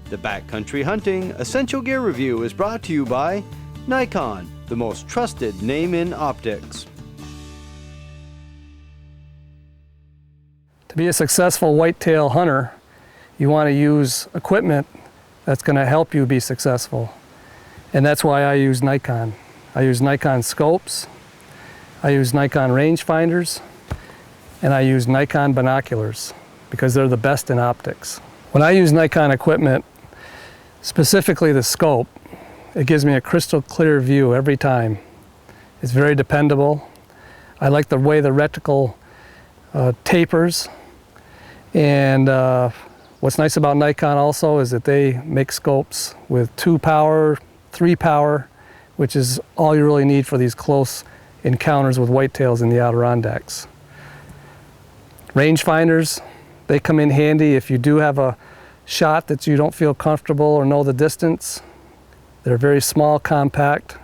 The Backcountry Hunting Essential Gear Review is brought to you by Nikon, the most trusted name in optics. To be a successful whitetail hunter, you want to use equipment that's going to help you be successful. And that's why I use Nikon. I use Nikon scopes, I use Nikon rangefinders, and I use Nikon binoculars because they're the best in optics. When I use Nikon equipment, specifically the scope, it gives me a crystal clear view every time. It's very dependable. I like the way the reticle tapers. And what's nice about Nikon also is that they make scopes with 2 power, 3 power, which is all you really need for these close encounters with whitetails in the Adirondacks. Rangefinders, they come in handy if you do have a shot that you don't feel comfortable or know the distance. They're very small, compact,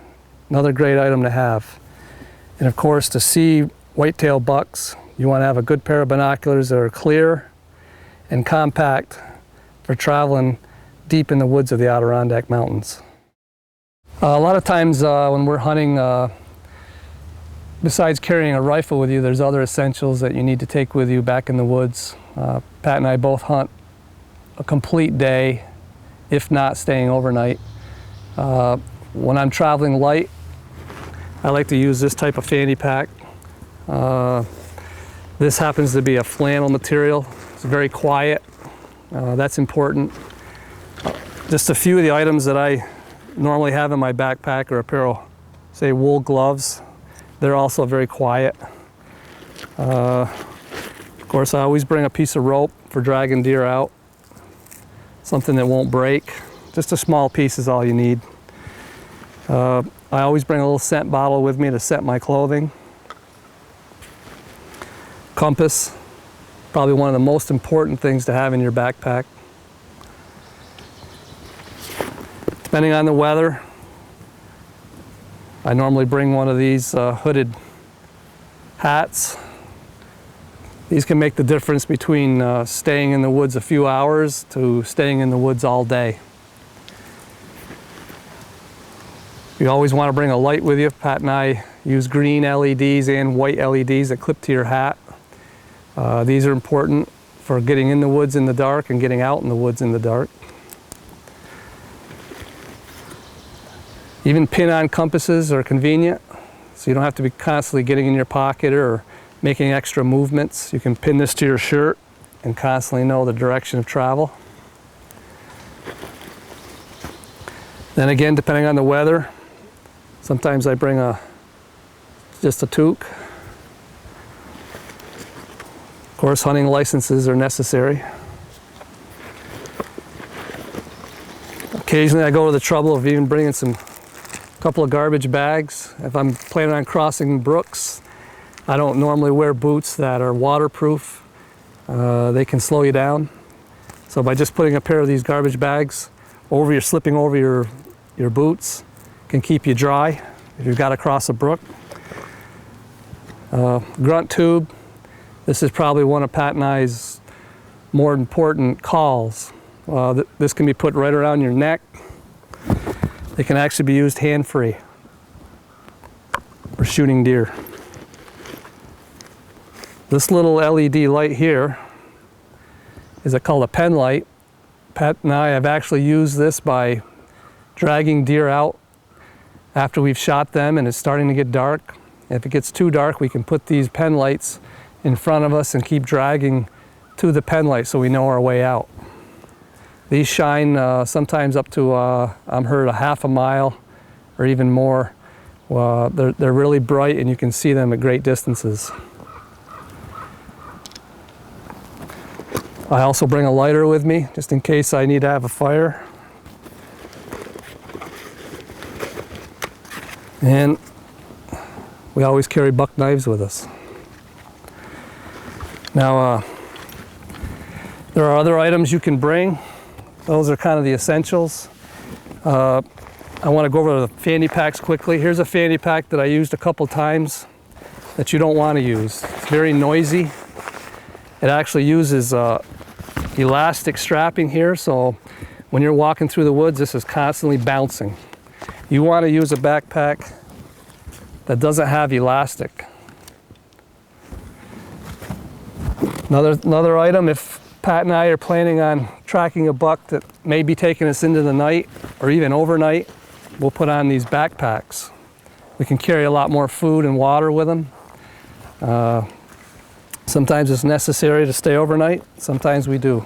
another great item to have. And of course, to see whitetail bucks, you want to have a good pair of binoculars that are clear and compact for traveling deep in the woods of the Adirondack Mountains. A lot of times when we're hunting, besides carrying a rifle with you, there's other essentials that you need to take with you back in the woods. Pat and I both hunt a complete day, if not staying overnight. When I'm traveling light, I like to use this type of fanny pack. This happens to be a flannel material. It's very quiet. That's important. Just a few of the items that I normally have in my backpack are a pair of, say, wool gloves. They're also very quiet. Of course, I always bring a piece of rope for dragging deer out. Something that won't break. Just a small piece is all you need. I always bring a little scent bottle with me to scent my clothing. Compass, probably one of the most important things to have in your backpack. Depending on the weather, I normally bring one of these hooded hats. These can make the difference between staying in the woods a few hours to staying in the woods all day. You always want to bring a light with you. Pat and I use green LEDs and white LEDs that clip to your hat. These are important for getting in the woods in the dark and getting out in the woods in the dark. Even pin-on compasses are convenient, so you don't have to be constantly getting in your pocket or making extra movements. You can pin this to your shirt and constantly know the direction of travel. Then again, depending on the weather, sometimes I bring just a toque. Of course, hunting licenses are necessary. Occasionally I go to the trouble of even bringing a couple of garbage bags. If I'm planning on crossing brooks, I don't normally wear boots that are waterproof. They can slow you down. So by just putting a pair of these garbage bags over slipping over your boots can keep you dry if you've got to cross a brook. Grunt tube. This is probably one of Pat and I's more important calls. This can be put right around your neck. They can actually be used hand-free for shooting deer. This little LED light here is called a pen light. Pat and I have actually used this by dragging deer out after we've shot them and it's starting to get dark. If it gets too dark, we can put these pen lights in front of us and keep dragging to the pen light so we know our way out. These shine sometimes up to, I'm heard, a half a mile or even more. They're really bright and you can see them at great distances. I also bring a lighter with me just in case I need to have a fire. And we always carry buck knives with us. Now, there are other items you can bring. Those are kind of the essentials. I want to go over the fanny packs quickly. Here's a fanny pack that I used a couple times that you don't want to use. It's very noisy. It actually uses elastic strapping here, so when you're walking through the woods, this is constantly bouncing. You want to use a backpack that doesn't have elastic. Another item, if Pat and I are planning on tracking a buck that may be taking us into the night or even overnight, we'll put on these backpacks. We can carry a lot more food and water with them. Sometimes it's necessary to stay overnight, sometimes we do.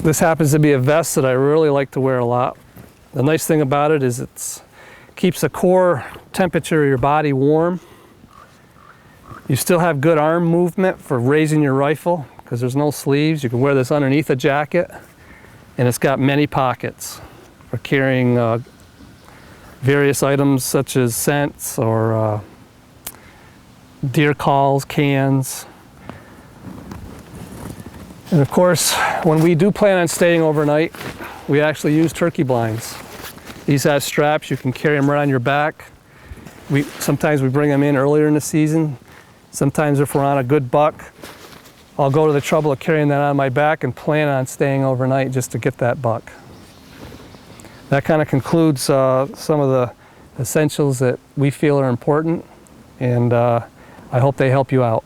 This happens to be a vest that I really like to wear a lot. The nice thing about it is it keeps the core temperature of your body warm. You still have good arm movement for raising your rifle because there's no sleeves. You can wear this underneath a jacket, and it's got many pockets for carrying various items such as scents or deer calls, cans. And of course, when we do plan on staying overnight, we actually use turkey blinds. These have straps, you can carry them right on your back. Sometimes we bring them in earlier in the season. Sometimes if we're on a good buck, I'll go to the trouble of carrying that on my back and plan on staying overnight just to get that buck. That kind of concludes some of the essentials that we feel are important, and I hope they help you out.